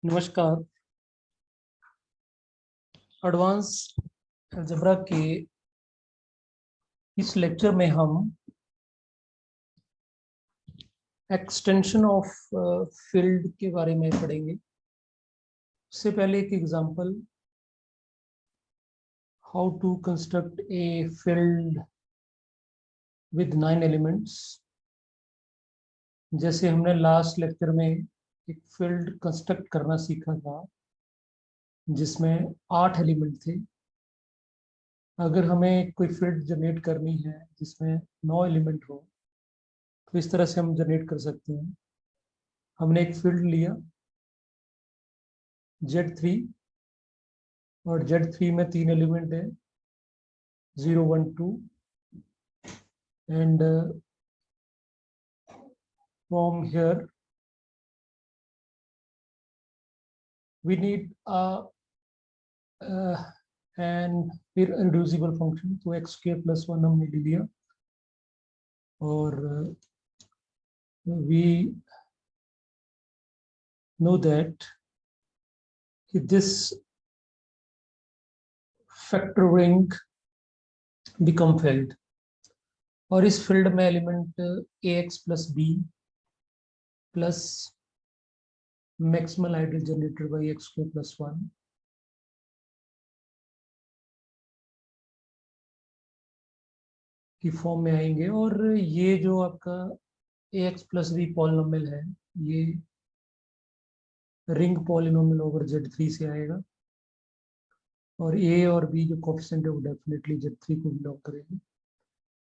नमस्कार। Advance algebra के इस लेक्चर में हम एक्सटेंशन ऑफ फील्ड के बारे में पढ़ेंगे। उससे पहले एक example, how to construct a field with 9 elements. जैसे हमने लास्ट लेक्चर में एक फील्ड कंस्ट्रक्ट करना सीखा था जिसमें 8 एलिमेंट थे। अगर हमें कोई फील्ड जनरेट करनी है जिसमें 9 एलिमेंट हो तो इस तरह से हम जनरेट कर सकते हैं। हमने एक फील्ड लिया Z3 और Z3 में 3 एलिमेंट है 0, 1, 2 and from here we need an irreducible function, तो x square plus 1 हमने ले लिया और we know that this factoring become filled और इस फील्ड में element ax plus b plus maximal ideal generated by x square plus 1 की form में आएंगे। और ये जो आपका ax plus b पॉलिनोमियल है ये रिंग पॉलिनोमियल ओवर Z3 से आएगा और a और b जो कोफिशिएंट है वो डेफिनेटली Z3 को बिलोंग करेंगे।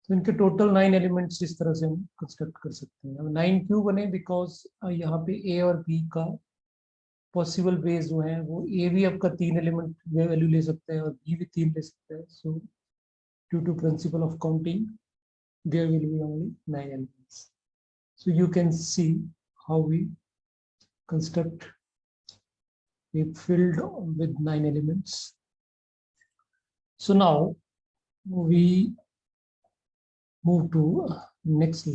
तो इनके टोटल 9 एलिमेंट्स इस तरह से हम कंस्ट्रक्ट कर सकते हैं। अब 9 क्यों बने? बिकॉज यहाँ पे a और b का पॉसिबल वेज जो है वो a भी आपका 3 एलिमेंट वैल्यू ले सकता है और b भी 3 ले सकता है। So due to principle of counting there will be only 9 elements. So you can see how we construct a field with 9 elements. So now we move to next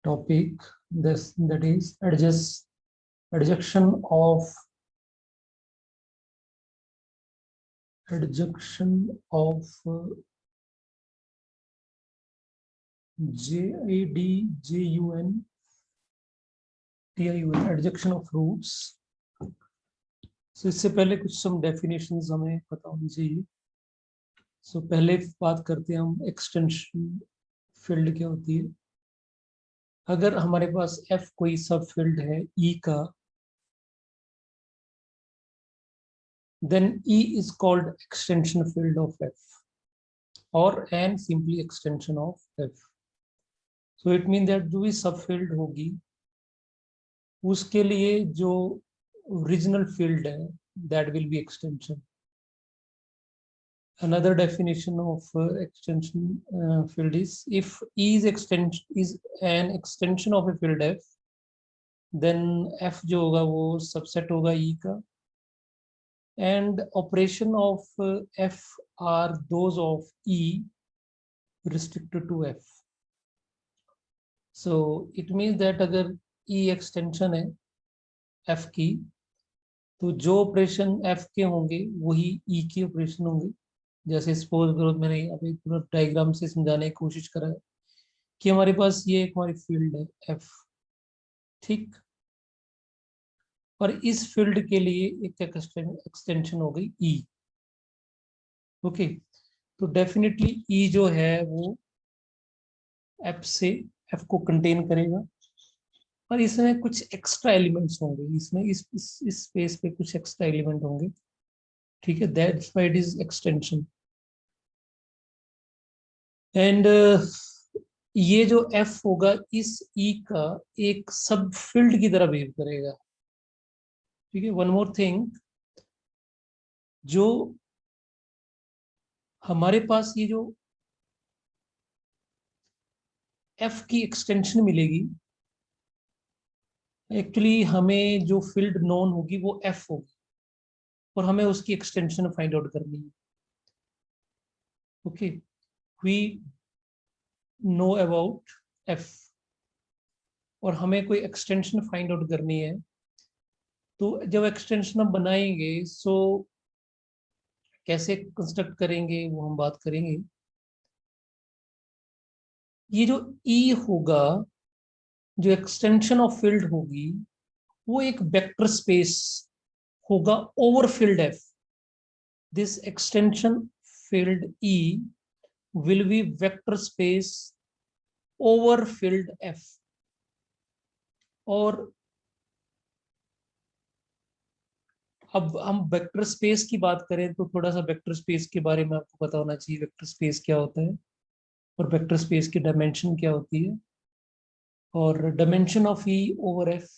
topic, that is adjunction of adjunction of roots. So इससे पहले कुछ some definitions हमें पता होनी चाहिए। So पहले बात करते हैं हम एक्सटेंशन फील्ड क्या होती है। अगर हमारे पास f कोई सब फील्ड है E का, then E is called extension field of f or n simply extension of f. So it means that जो भी सब फील्ड होगी उसके लिए जो ओरिजिनल फील्ड है that will be extension. Another definition of extension field is if E is an extension of a field f, then f जो होगा वो सबसेट होगा E का, and operation of f are those of E restricted to f. So it means that अगर E extension है f की तो जो ऑपरेशन f के होंगे वही E की ऑपरेशन होंगे। जैसे सपोज करो, मैंने अभी पूरा डायग्राम से समझाने की कोशिश करा है कि हमारे पास ये एक हमारी फील्ड है f, ठीक, और इस फील्ड के लिए एक एक्सटेंशन हो गई E। ओके, तो डेफिनेटली E जो है वो f को कंटेन करेगा और इसमें कुछ एक्स्ट्रा एलिमेंट्स होंगे, इसमें इस स्पेस पे कुछ एक्स्ट्रा एलिमेंट होंगे, ठीक है, that's why it is extension. And ये जो f होगा इस E का एक सब फील्ड की तरह बिहेव करेगा, ठीक है। वन मोर थिंग, जो हमारे पास ये जो f की एक्सटेंशन मिलेगी, एक्चुअली हमें जो फील्ड नोन होगी वो f होगी और हमें उसकी एक्सटेंशन फाइंड आउट करनी है। Okay, we know about f और हमें कोई एक्सटेंशन फाइंड आउट करनी है तो जब एक्सटेंशन हम बनाएंगे सो कैसे कंस्ट्रक्ट करेंगे वो हम बात करेंगे। ये जो ई होगा, जो एक्सटेंशन ऑफ फील्ड होगी, वो एक वेक्टर स्पेस होगा over field F. This extension field E will be vector space over filled F। और अब हम वेक्टर स्पेस की बात करें तो थोड़ा सा वेक्टर स्पेस के बारे में आपको पता होना चाहिए, वेक्टर स्पेस क्या होता है और वेक्टर स्पेस की डायमेंशन क्या होती है। और dimension of E over F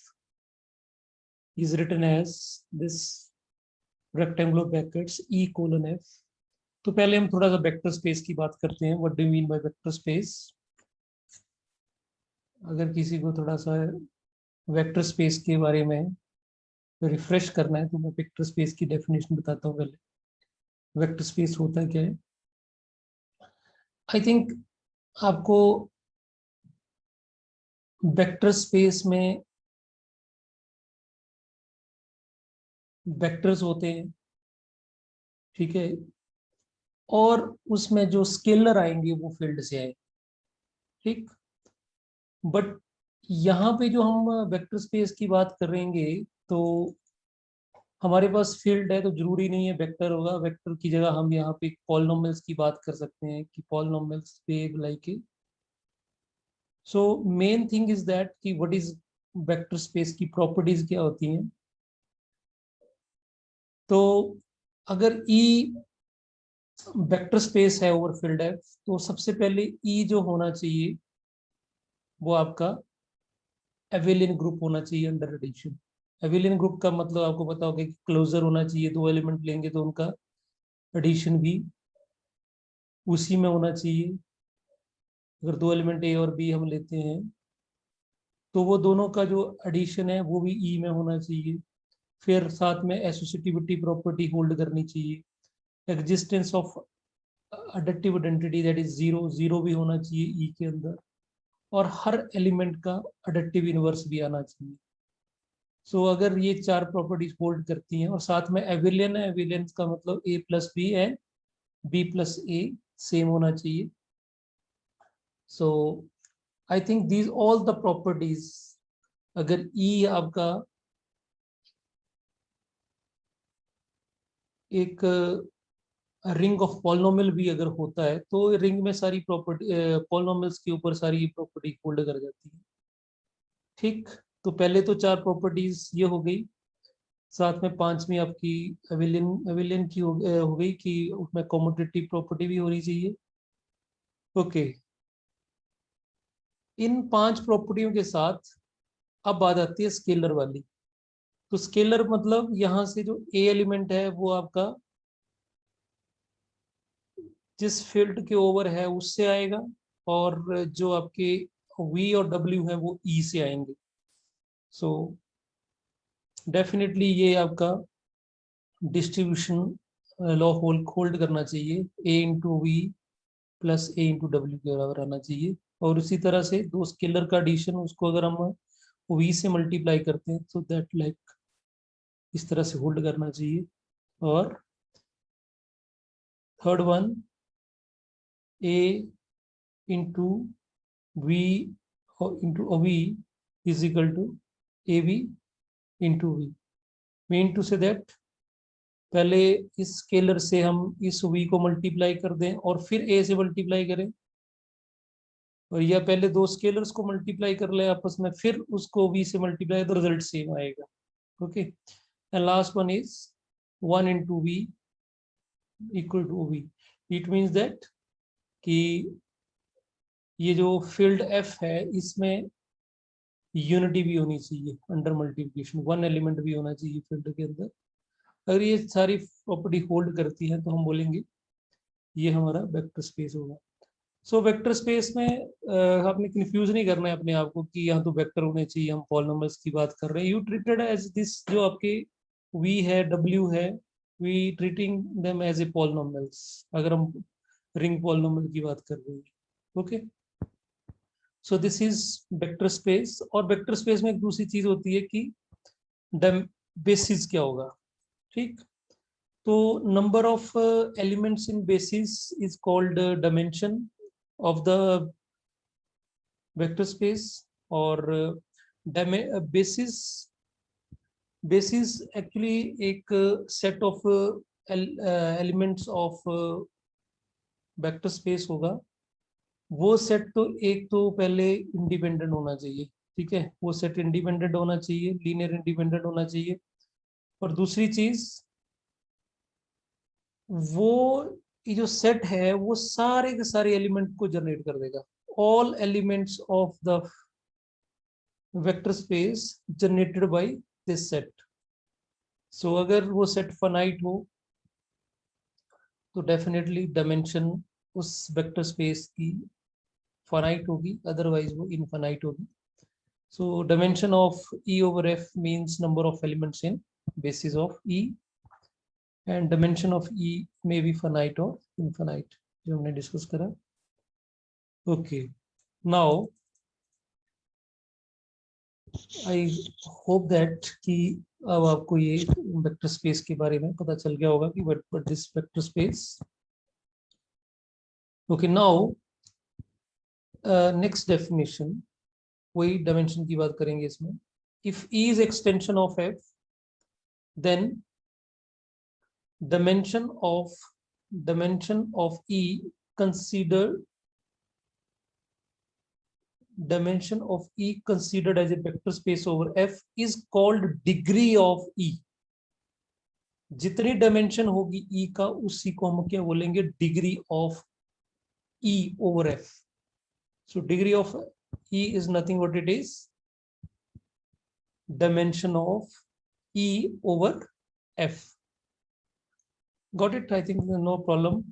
is written as this rectangular brackets E colon F. तो पहले हम थोड़ा सा वेक्टर स्पेस की बात करते हैं। What do you mean by vector space? अगर किसी को थोड़ा सा वेक्टर स्पेस के बारे में रिफ्रेश करना है तो मैं वेक्टर स्पेस की डेफिनेशन बताता हूँ पहले। वेक्टर स्पेस होता क्या है? आई थिंक आपको वेक्टर स्पेस में वेक्टर्स होते हैं, ठीक है, और उसमें जो स्केलर आएंगे वो फील्ड से आए, ठीक। बट यहाँ पे जो हम वेक्टर स्पेस की बात करेंगे तो हमारे पास फील्ड है तो जरूरी नहीं है वेक्टर होगा। वेक्टर की जगह हम यहाँ पे पॉलिनोमियल्स की बात कर सकते हैं कि पॉलिनोमियल्स पे like. So main thing is that कि व्हाट इज वेक्टर स्पेस की प्रॉपर्टीज क्या होती हैं। तो अगर ई वेक्टर स्पेस है ओवर फील्ड है तो सबसे पहले ई जो होना चाहिए वो आपका एवेलियन ग्रुप होना चाहिए अंडर एडिशन। एवेलियन ग्रुप का मतलब आपको पता होगा कि क्लोजर होना चाहिए, दो एलिमेंट लेंगे तो उनका एडिशन भी उसी में होना चाहिए। अगर दो एलिमेंट ए और बी हम लेते हैं तो वो दोनों का जो एडिशन है वो भी ई में होना चाहिए। फिर साथ में एसोसिएटिविटी प्रॉपर्टी होल्ड करनी चाहिए। Existence of additive identity that is zero, zero भी होना चाहिए ई के अंदर। और हर एलिमेंट का एडिटिव इनवर्स भी आना चाहिए। सो अगर ये चार प्रॉपर्टीज होल्ड करती हैं और साथ में एविलियन है, एविलियन का मतलब ए प्लस बी है, बी प्लस ए सेम होना चाहिए। So I think these all the properties, अगर ई आपका एक रिंग ऑफ पॉलिनोमियल भी अगर होता है तो रिंग में सारी प्रॉपर्टी पॉलिनोमियल्स के ऊपर सारी प्रॉपर्टी होल्ड कर जाती है, ठीक। तो पहले तो चार प्रॉपर्टीज ये हो गई। साथ में पांचवी आपकी एविलियन एविलियन की हो गई कि उसमें कॉम्यूटेटिव प्रॉपर्टी भी होनी चाहिए। ओके, इन पांच प्रॉपर्टियों के साथ अब बात आती है स्केलर वाली। तो स्केलर मतलब यहाँ से जो ए एलिमेंट है वो आपका जिस फील्ड के ओवर है उससे आएगा, और जो आपके वी और डब्ल्यू है वो ई से आएंगे। सो डेफिनेटली ये आपका डिस्ट्रीब्यूशन लॉ होल्ड करना चाहिए, A into V plus A into W के बराबर आना चाहिए। और उसी तरह से दो स्केलर का एडिशन उसको अगर हम वी से मल्टीप्लाई करते हैं तो दैट लाइक इस तरह से होल्ड करना चाहिए। और third one a into v into v is equal to a b into v. Mean to say that पहले इस स्केलर से हम इस वी को मल्टीप्लाई कर दें और फिर ए से मल्टीप्लाई करें, और या पहले दो स्केलर्स को मल्टीप्लाई कर ले आपस में फिर उसको वी से मल्टीप्लाई तो रिजल्ट सेम आएगा। Okay, and last one is one into v equal to v. It means that कि ये जो फील्ड एफ है इसमें यूनिटी भी होनी चाहिए अंडर मल्टीप्लिकेशन, वन एलिमेंट भी होना चाहिए फील्ड के अंदर। अगर ये सारी प्रॉपर्टी होल्ड करती है तो हम बोलेंगे ये हमारा वेक्टर स्पेस होगा। सो वेक्टर स्पेस में आपने कंफ्यूज नहीं करना है अपने आप को कि यहाँ तो वेक्टर होने चाहिए, हम पॉलिनोमियल्स की बात कर रहे हैं। यू ट्रीटेड एज दिस, जो आपके वी है डब्ल्यू है, we treating them as a polynomials अगर हम रिंग पॉलिनोमियल की बात कर रहे हैं। Okay, so this is vector space. और वेक्टर स्पेस में एक दूसरी चीज होती है कि बेसिस क्या होगा, ठीक। तो number of elements in basis is called dimension of the vector space. और बेसिस बेसिस एक्चुअली एक set of elements of vector space होगा। वो सेट तो एक तो पहले इंडिपेंडेंट होना चाहिए, ठीक है, वो सेट इंडिपेंडेंट होना चाहिए, लीनियर इंडिपेंडेंट होना चाहिए। और दूसरी चीज, वो ये जो सेट है वो सारे के सारे एलिमेंट को जनरेट कर देगा। All elements of the vector space generated by this set. So अगर वो सेट फाइनाइट हो तो डेफिनेटली डायमेंशन उस वेक्टर स्पेस की फाइनाइट होगी, अदरवाइज वो इनफाइनाइट होगी। So dimension of E over F means number of elements in basis of E, and dimension of E may be finite or infinite, जो हमने discuss करा। Okay, now I hope that कि अब आपको ये vector space के बारे में पता चल गया होगा कि what this vector space. Okay, now next definition, वही डायमेंशन की बात करेंगे इसमें। If E is extension of F, then dimension of E considered dimension of E considered as a vector space over F is called degree of E. जितनी dimension होगी E का उसी को हम क्या बोलेंगे, degree of E over F. So degree of E is nothing but it is dimension of E over F. Got it? I think no problem.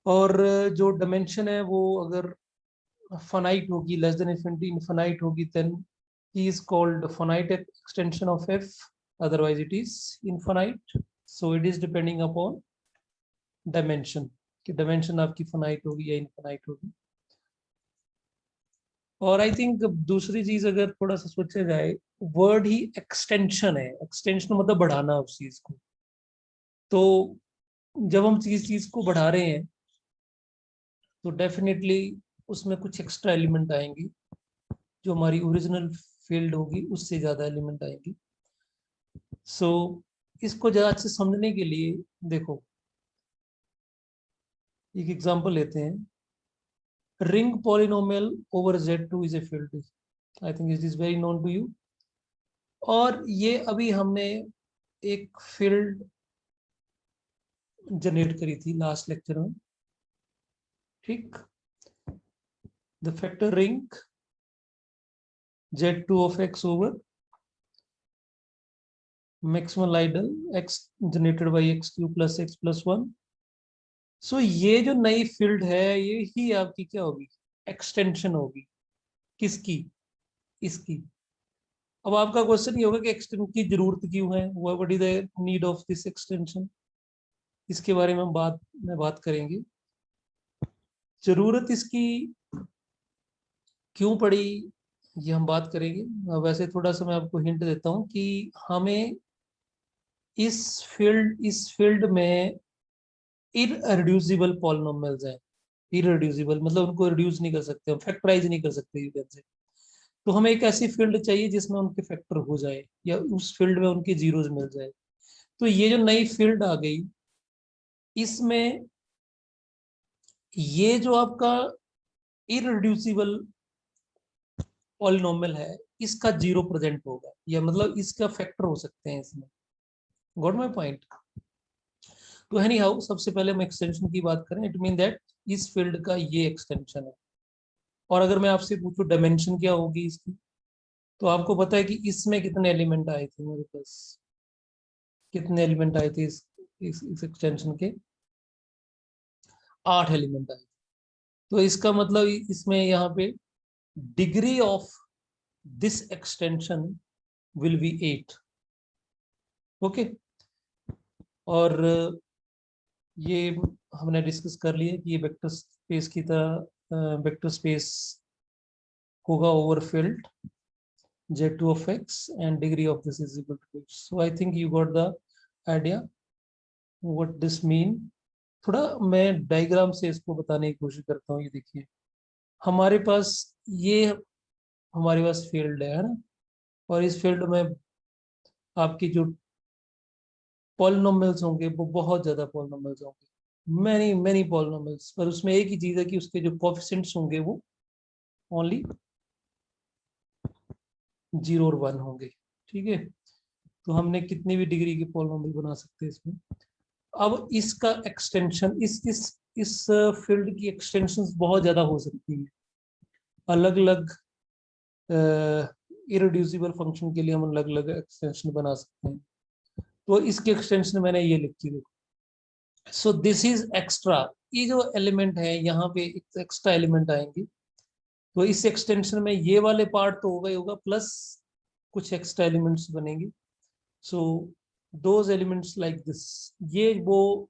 और जो डायमेंशन है वो अगर फाइनाइट होगी, लेस देन इन्फिनिटी, इनफाइनाइट होगी, then E is called finite extension of F, otherwise it is infinite. So it is depending upon dimension कि dimension आपकी finite होगी या इनफाइनाइट होगी। और आई थिंक दूसरी चीज अगर थोड़ा सा सोचा जाए, वर्ड ही एक्सटेंशन है। एक्सटेंशन मतलब बढ़ाना उस चीज को। तो जब हम चीज को बढ़ा रहे हैं तो डेफिनेटली उसमें कुछ एक्स्ट्रा एलिमेंट आएंगे, जो हमारी ओरिजिनल फील्ड होगी उससे ज्यादा एलिमेंट आएंगे। सो इसको ज्यादा अच्छे समझने के लिए देखो एक एग्जांपल लेते हैं। Ring polynomial over Z2 is a field, I think it is very known to you. और ये अभी हमने एक फील्ड जनरेट करी थी लास्ट लेक्चर में, ठीक। The factor ring Z2 of X over maximal ideal X generated by X cube plus X plus 1। सो ये जो नई फील्ड है ये ही आपकी क्या होगी, एक्सटेंशन होगी। किसकी, इसकी। अब आपका क्वेश्चन ये होगा कि एक्सटेंशन की जरूरत क्यों है, what is the need of this extension. इसके बारे में हम बात करेंगे। जरूरत इसकी क्यों पड़ी ये हम बात करेंगे। वैसे थोड़ा सा मैं आपको हिंट देता हूँ कि हमें इस फील्ड में इररेड्यूसिबल पॉलिनोमियल्स हैं। इररेड्यूसिबल मतलब उनको रिड्यूस नहीं कर सकते, हम फैक्टराइज नहीं कर सकते यू कैन से। तो हमें एक ऐसी फील्ड चाहिए जिसमें उनके फैक्टर हो जाए या उस फील्ड में उनके जीरोस मिल जाए। तो ये जो नई फील्ड आ गई इसमें ये जो आपका इररेड्यूसिबल पॉलिनोमियल है इसका जीरो प्रेजेंट होगा, या मतलब इसका फैक्टर हो सकते हैं इसमें। Got my point. तो एनी हाउ सबसे पहले हम एक्सटेंशन की बात करें, इट मीन दैट इस फील्ड का ये एक्सटेंशन है। और अगर मैं आपसे पूछूं डायमेंशन क्या होगी इसकी, तो आपको पता है कि इसमें कितने एलिमेंट आए थे मेरे पास, कितने एलिमेंट आए थे इस एक्सटेंशन के, 8 एलिमेंट आए। तो इसका मतलब इसमें यहाँ पे degree of this extension will be 8। Okay, और ये हमने डिस्कस कर लिया कि ये वेक्टर स्पेस की तरह वेक्टर स्पेस होगा over field. z2 of x and degree of this is equal to h. So I think you got the idea what this mean. थोड़ा मैं डायग्राम से इसको बताने की कोशिश करता हूँ. ये देखिए हमारे पास ये हमारे पास फील्ड है ना, और इस फील्ड में आपकी जो पॉलिनोमियल्स होंगे वो बहुत ज्यादा पॉलिनोमियल्स होंगे, मैनी मैनी पॉलिनोमियल्स, पर उसमें एक ही चीज है कि उसके जो कोएफिशिएंट्स होंगे वो ओनली 0 और 1 होंगे. ठीक है, तो हमने कितनी भी डिग्री के पॉलिनोमियल बना सकते हैं इसमें. अब इसका एक्सटेंशन इस फील्ड की एक्सटेंशंस बहुत ज्यादा हो सकती है. अलग अलग इरेड्यूसिबल फंक्शन के लिए हम अलग अलग एक्सटेंशन बना सकते हैं. तो इसकी एक्सटेंशन मैंने ये लिखी, देखो. सो दिस इज एक्स्ट्रा. ये जो एलिमेंट है यहाँ पे एक्स्ट्रा एलिमेंट आएंगे, तो इस एक्सटेंशन में ये वाले पार्ट तो होगा ही होगा, प्लस कुछ एक्स्ट्रा एलिमेंट्स बनेंगे. So those elements like this, ये वो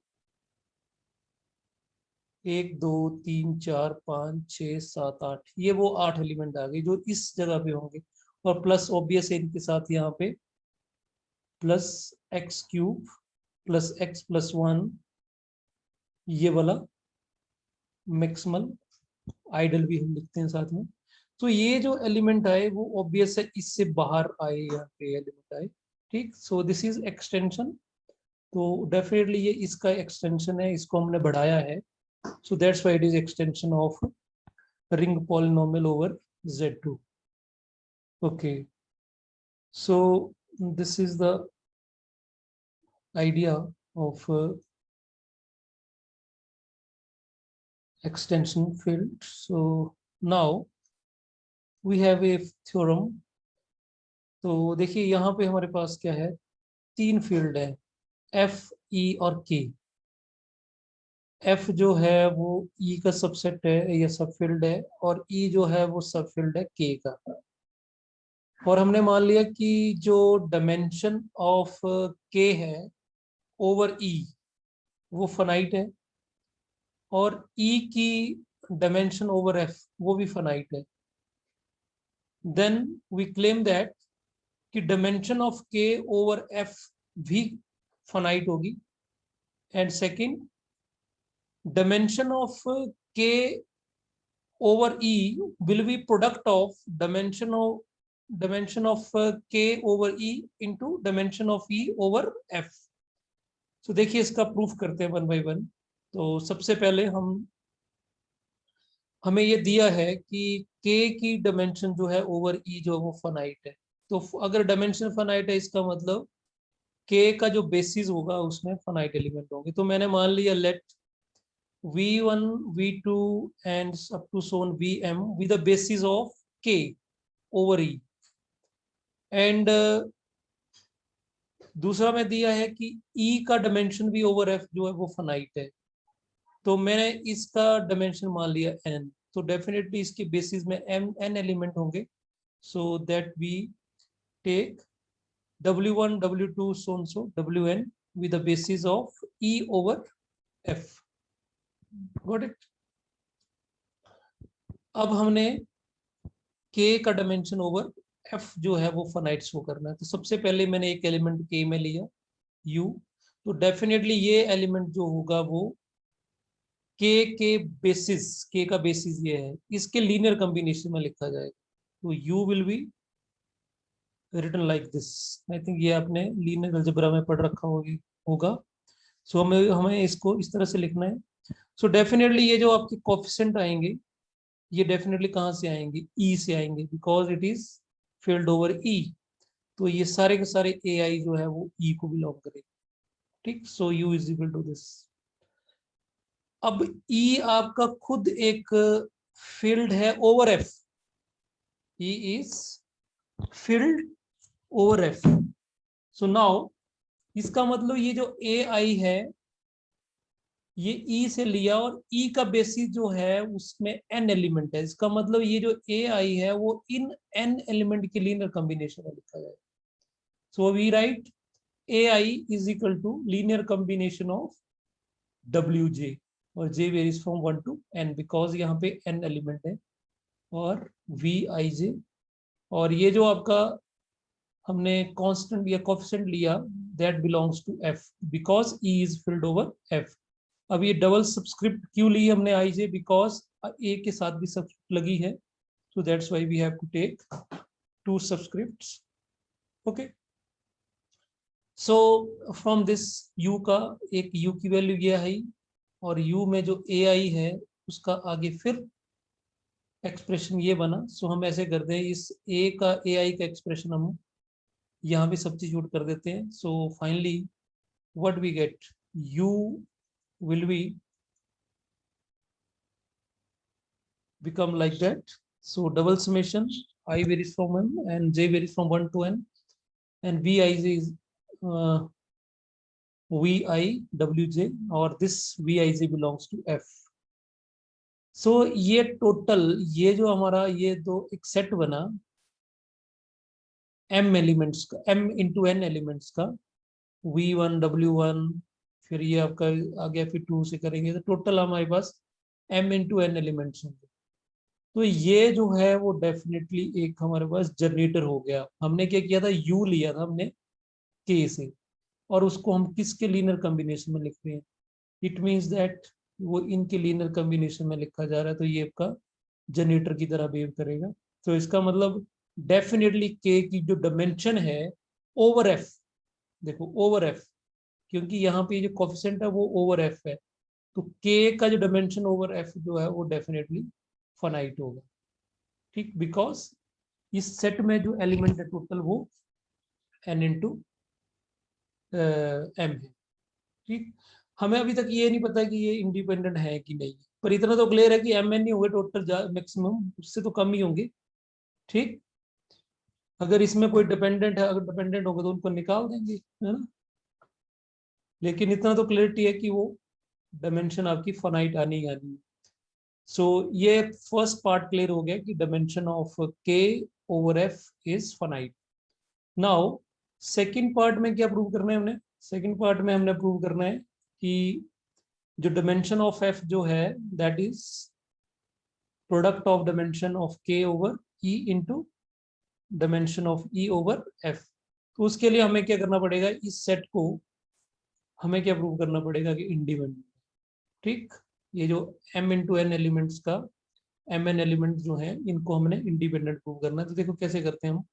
1 2 3 4 5 6 7 8, ये वो 8 एलिमेंट आ गए जो इस जगह पे होंगे. और प्लस ऑब्वियस है इनके साथ यहाँ पे plus x cube plus x plus 1, ये वाला मैक्सिमल आइडल भी हम लिखते हैं साथ में. तो ये जो एलिमेंट आए वो ऑब्वियस है इससे बाहर आए, यहाँ पे एलिमेंट आए. ठीक, सो दिस इज एक्सटेंशन. तो डेफिनेटली ये इसका एक्सटेंशन है, इसको हमने बढ़ाया है. So that's why it is extension of ring polynomial over Z2. Okay, so this is the idea of extension field. So now we have a theorem. तो देखिए यहाँ पे हमारे पास क्या है, 3 फील्ड है, F, E और K. F जो है वो E का सबसेट है या सब फील्ड है, और E जो है वो सब फील्ड है K का. और हमने मान लिया कि जो डायमेंशन ऑफ K है ओवर E वो फाइनाइट है, और E की डायमेंशन ओवर F वो भी फाइनाइट है. देन वी क्लेम दैट कि dimension of K over F भी फाइनाइट होगी. And second, dimension of K over E will be product of dimension of K over E into dimension of E over F. So देखिए इसका proof करते हैं 1 by 1. तो सबसे पहले हमें ये दिया है कि K की डायमेंशन जो है ओवर E जो है वो फाइनाइट है. तो अगर डायमेंशन फाइनाइट है इसका मतलब K का जो बेसिस होगा उसमें फाइनाइट एलिमेंट होंगे. तो मैंने मान लिया late V1, V2 and up to so on Vm with the basis of K over E. And दूसरा में दिया है कि E का डायमेंशन भी ओवर F जो है वो फाइनाइट है. तो मैंने इसका डायमेंशन मान लिया n. तो डेफिनेटली इसके बेसिस में n एलिमेंट होंगे. So that we take W1, W2 so and so Wn with the basis of E over F. Got it? अब हमने K का डायमेंशन ओवर F जो है वो फाइनाइट शो करना है. तो सबसे पहले मैंने एक एलिमेंट K में लिया U. तो डेफिनेटली ये एलिमेंट जो होगा वो K के बेसिस, K का बेसिस ये है, इसके लीनियर कॉम्बिनेशन में लिखा जाएगा. तो U will be written like this. I think ये आपने लीनियर अलजेब्रा में पढ़ रखा होगा. सो हमें इसको इस तरह से लिखना है. सो डेफिनेटली ये जो आपके कोएफिशिएंट आएंगे ये डेफिनेटली कहाँ से आएंगे, E से आएंगे, because it is field over E. तो ये सारे के सारे AI जो है वो E को बिलोंग करेगा. ठीक, so U is equal to this. अब E आपका खुद एक फील्ड है over F. E is field over F. So now इसका मतलब ये जो AI है ये E से लिया, और E का बेसिस जो है उसमें n एलिमेंट है. इसका मतलब ये जो AI है वो इन n एलिमेंट के लीनियर कॉम्बिनेशन में लिखा जाएगा. So we write AI is equal to linear combination of WJ, और J varies from 1 to n because यहाँ पे n एलिमेंट है, और VIJ और ये जो आपका हमने कांस्टेंट या कोफिशिएंट लिया that belongs to F because E is field over F. अब ये डबल सबस्क्रिप्ट क्यों ली हमने आई जे, बिकॉज ए के साथ भी सबस्क्रिप्ट लगी है, so that's why we have to take two subscripts. Okay, so from this u का एक u की वैल्यू ये आई और u में जो a आई है उसका आगे फिर एक्सप्रेशन ये बना। सो हम ऐसे करते हैं, इस a का a आई का एक्सप्रेशन हम यहाँ पे सब्स्टिट्यूट कर देते हैं। So finally what we get, u will be become like that. So double summation I varies from n and j varies from 1 to n, and vi is vi wj, or this vij belongs to f. So ये total ये जो हमारा ये दो एक set बना m elements का, m into n elements का, v1 w1, फिर ये आपका आ गया, फिर 2 से करेंगे तो टोटल हमारे पास m इंटू n एलिमेंट्स होंगे। तो ये जो है वो डेफिनेटली एक हमारे पास जनरेटर हो गया। हमने क्या किया था, u लिया था हमने k से और उसको हम किसके लीनियर कॉम्बिनेशन में लिख रहे हैं, इट मींस दैट वो इनके लीनियर कॉम्बिनेशन में लिखा जा रहा है, तो ये आपका जनरेटर की तरह बिहेव करेगा। तो इसका मतलब डेफिनेटली k की जो डायमेंशन है ओवर f, देखो ओवर f, क्योंकि यहाँ पे जो कोफिशिएंट है वो ओवर f है, तो k का जो डायमेंशन ओवर f जो है वो डेफिनेटली फाइनाइट होगा। ठीक, बिकॉज इस सेट में जो एलिमेंट है टोटल वो n इंटू m है। ठीक, हमें अभी तक ये नहीं पता कि ये इंडिपेंडेंट है कि नहीं, पर इतना तो क्लियर है कि m n ही होंगे टोटल मैक्सिमम, उससे तो कम ही होंगे। ठीक, अगर इसमें कोई डिपेंडेंट है, अगर डिपेंडेंट होगा तो उनको निकाल देंगे, है ना, लेकिन इतना तो क्लियरिटी है कि वो डायमेंशन आपकी फाइनाइट आनी ही आनी है। सो ये फर्स्ट पार्ट क्लियर हो गया कि dimension of k over f is finite. Now second part में क्या प्रूव करना है हमने, सेकंड पार्ट में हमने प्रूव करना है कि जो डायमेंशन ऑफ f जो है that is product of dimension of k over e into dimension of e over f। तो उसके लिए हमें क्या करना पड़ेगा, इस सेट को हमें क्या प्रूव करना पड़ेगा कि इंडिपेंडेंट। ठीक, ये जो m इंटू n एलिमेंट्स का mn एलिमेंट जो है इनको हमने इंडिपेंडेंट प्रूव करना है। तो देखो कैसे करते हैं हम,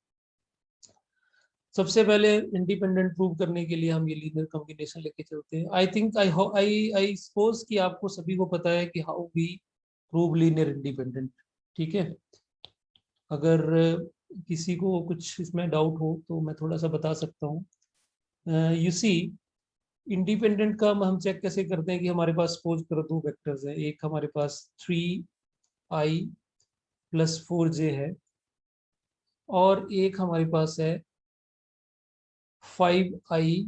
सबसे पहले इंडिपेंडेंट प्रूव करने के लिए हम ये लीनियर कॉम्बिनेशन लेके चलते हैं। आई थिंक आई सपोज कि आपको सभी को पता है कि how we prove linear independent. ठीक है, अगर किसी को कुछ इसमें डाउट हो तो मैं थोड़ा सा बता सकता हूँ। यू सी इंडिपेंडेंट का हम चेक कैसे करते हैं कि हमारे पास सपोज करो दो वेक्टर्स है, एक हमारे पास 3i + 4j है और एक हमारे पास है 5i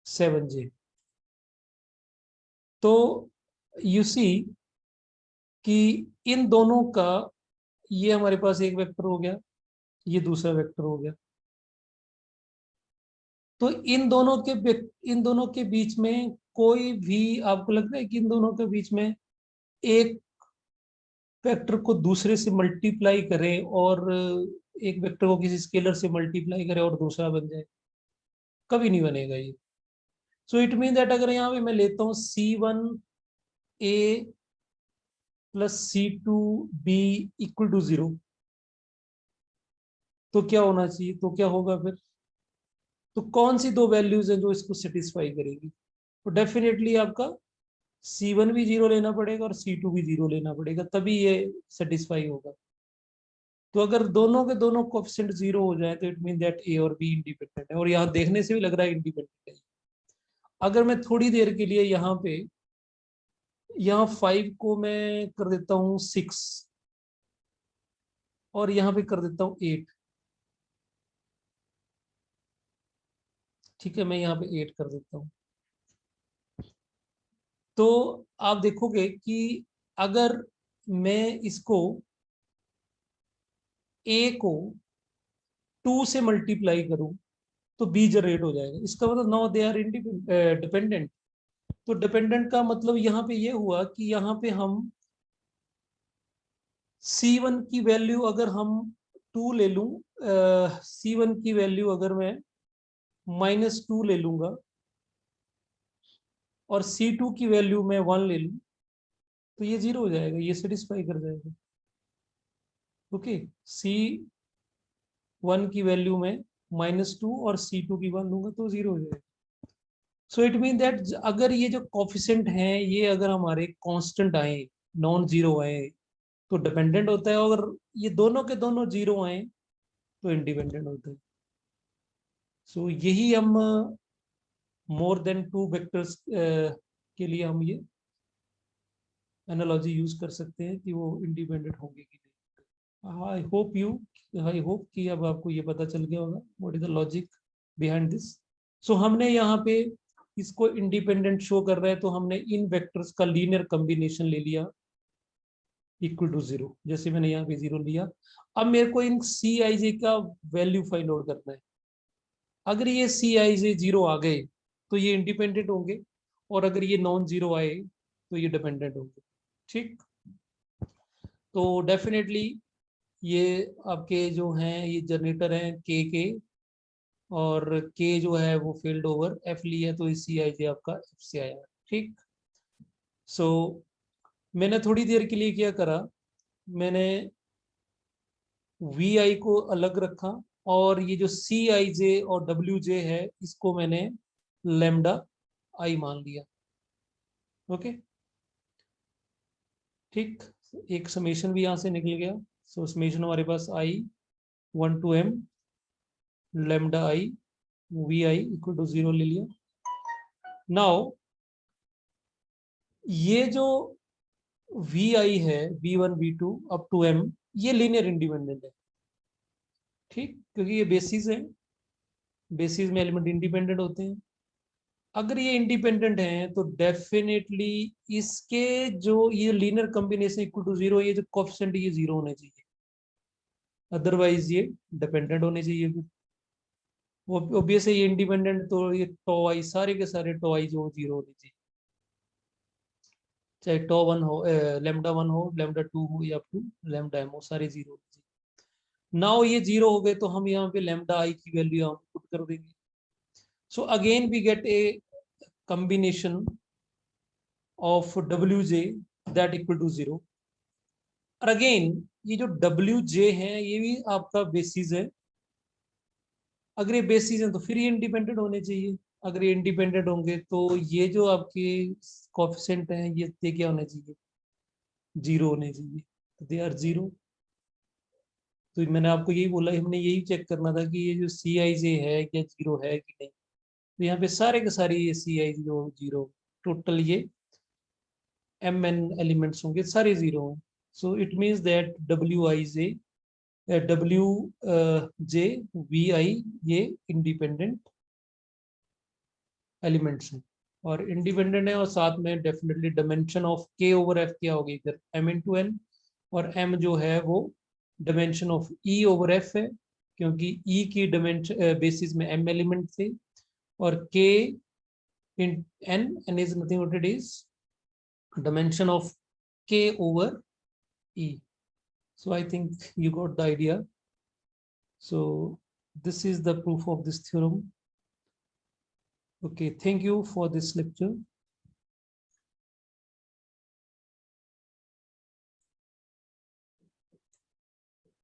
7j। तो यू सी कि इन दोनों का, ये हमारे पास एक वेक्टर हो गया, ये दूसरा वेक्टर हो गया, तो इन दोनों के बीच में कोई भी आपको लगता है कि इन दोनों के बीच में एक वेक्टर को दूसरे से मल्टीप्लाई करें और एक वेक्टर को किसी स्केलर से मल्टीप्लाई करें और दूसरा बन जाए, कभी नहीं बनेगा ये। सो इट मीन दैट अगर यहाँ पे मैं लेता हूँ c1a + c2b = 0, तो क्या होना चाहिए, तो क्या होगा फिर, तो कौन सी दो वैल्यूज हैं जो इसको सेटिस्फाई करेगी, तो डेफिनेटली आपका c1 भी 0 लेना पड़ेगा और c2 भी 0 लेना पड़ेगा, तभी ये सेटिस्फाई होगा। तो अगर दोनों के दोनों कोएफिशिएंट 0 हो जाए तो इट मीन दैट a और b इंडिपेंडेंट है, और यहाँ देखने से भी लग रहा है इंडिपेंडेंट है। अगर मैं थोड़ी देर के लिए यहाँ पे 5 को मैं कर देता हूँ 6 और यहाँ पे कर देता हूँ 8, ठीक है, मैं यहाँ पे 8 कर देता हूँ, तो आप देखोगे कि अगर मैं इसको a को 2 से मल्टीप्लाई करूं तो b जनरेट हो जाएगा। इसका मतलब नाउ दे आर डिपेंडेंट। तो डिपेंडेंट का मतलब यहाँ पे ये हुआ कि यहाँ पे हम C1 की वैल्यू अगर हम 2 ले लूं, C1 की वैल्यू अगर मैं -2 ले लूंगा और C2 की वैल्यू मैं 1 ले लूं तो ये 0 हो जाएगा, ये सेटिस्फाई कर जाएगा। ओके, C1 की वैल्यू में -2 और C2 की 1 लूंगा तो 0 हो जाएगा। सो इट मीन दैट अगर ये जो कॉफिशेंट हैं ये अगर हमारे कांस्टेंट आए, नॉन जीरो आए तो डिपेंडेंट होता है, अगर ये दोनों के दोनों जीरो आए तो इंडिपेंडेंट होता है। सो यही हम मोर देन 2 वेक्टर्स के लिए हम ये एनालॉजी यूज कर सकते हैं कि वो इंडिपेंडेंट होंगे कि नहीं। आई होप कि अब आपको ये पता चल गया होगा what is the logic behind this. So हमने यहाँ पे इसको इंडिपेंडेंट शो कर रहा है तो हमने इन वेक्टर्स का लीनियर कॉम्बिनेशन ले लिया इक्वल टू 0, जैसे मैंने यहाँ पे 0 लिया। अब मेरे को इन सी आई जे का वैल्यू फाइंड आउट करना है। अगर ये सी आई जे 0 आ गए तो ये इंडिपेंडेंट होंगे, और अगर ये नॉन जीरो आए तो ये डिपेंडेंट होंगे। ठीक, तो डेफिनेटली ये आपके जो हैं ये जनरेटर हैं के, और के जो है वो फील्ड ओवर एफ लिया तो सी आई जे आपका एफ से आया। ठीक, सो मैंने थोड़ी देर के लिए क्या करा, मैंने वी आई को अलग रखा और ये जो सी आई जे और डब्ल्यू जे है इसको मैंने लेमडा आई मान लिया। ओके, ठीक, एक समेशन भी यहां से निकल गया। सो समेशन हमारे पास i 1 to m lambda i v i equal to 0 ले लिया। नाउ ये जो वी आई है V1 V2 up to m ये लीनियर इंडिपेंडेंट है। ठीक, क्योंकि ये बेसिस है, बेसिस में एलिमेंट इंडिपेंडेंट होते हैं। अगर ये इंडिपेंडेंट हैं तो डेफिनेटली इसके जो ये लीनियर कॉम्बिनेशन इक्वल टू 0, ये जो कोएफिशिएंट ये 0 होने चाहिए, अदरवाइज ये डिपेंडेंट होने चाहिए। वो ऑब्वियस है ये इंडिपेंडेंट, तो ये टो आई सारे के सारे टो आई जो 0 होने चाहिए, चाहे टो 1 हो, लेमडा 1 हो, लेमडा 2 हो, या टू लेमडा एम हो, सारे 0 होने चाहिए। नाउ ये 0 हो गए तो हम यहाँ पे लेमडा आई की वैल्यू यहाँ पुट कर देंगे। So again we get a combination of wj that equal to 0। और अगेन ये जो wj है ये भी आपका बेसिस है। अगर ये बेसिस है तो फिर ये इंडिपेंडेंट होने चाहिए। अगर ये इंडिपेंडेंट होंगे तो ये जो आपके कोएफिशिएंट हैं ये क्या होने चाहिए, 0 होने चाहिए, तो दे आर 0। तो मैंने आपको यही बोला, हमने यही चेक करना था कि ये जो सी आई जे है क्या 0 है कि नहीं। तो यहाँ पे सारे के सारे ये सी आई जो 0, टोटल ये एम एन एलिमेंट्स होंगे सारे 0 हैं। So it means that W I J W J V I ये इंडिपेंडेंट एलिमेंट्स हैं, और इंडिपेंडेंट है, और साथ में डेफिनेटली डायमेंशन ऑफ के ओवर एफ क्या होगी इधर एम इन टू एन, और एम जो है वो dimension of E over F है, क्योंकि ई की डायमेंशन बेसिस में एम एलिमेंट थे, और के in an is nothing but it is dimension of k over e. So I think you got the idea. So this is the proof of this theorem. Okay, thank you for this lecture.